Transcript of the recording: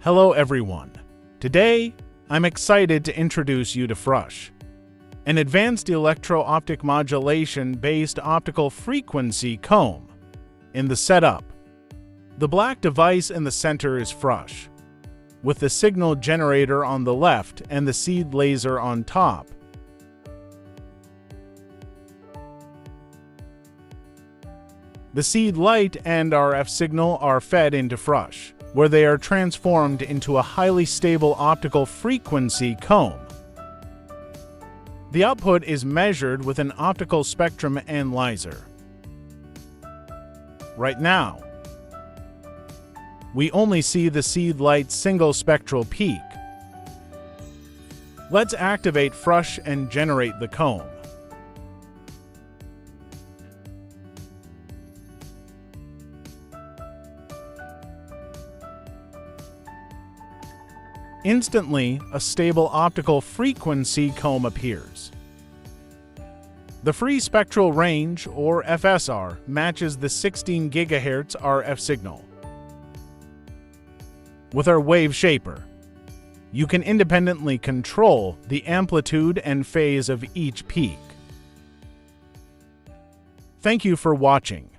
Hello everyone. Today, I'm excited to introduce you to Frush, an advanced electro-optic modulation-based optical frequency comb. In the setup, the black device in the center is Frush, with the signal generator on the left and the seed laser on top. The seed light and RF signal are fed into Frush, where they are transformed into a highly stable optical frequency comb. The output is measured with an optical spectrum analyzer. Right now, we only see the seed light's single spectral peak. Let's activate Frush and generate the comb. Instantly, a stable optical frequency comb appears. The free spectral range, or FSR, matches the 16 GHz RF signal. With our wave shaper, you can independently control the amplitude and phase of each peak. Thank you for watching.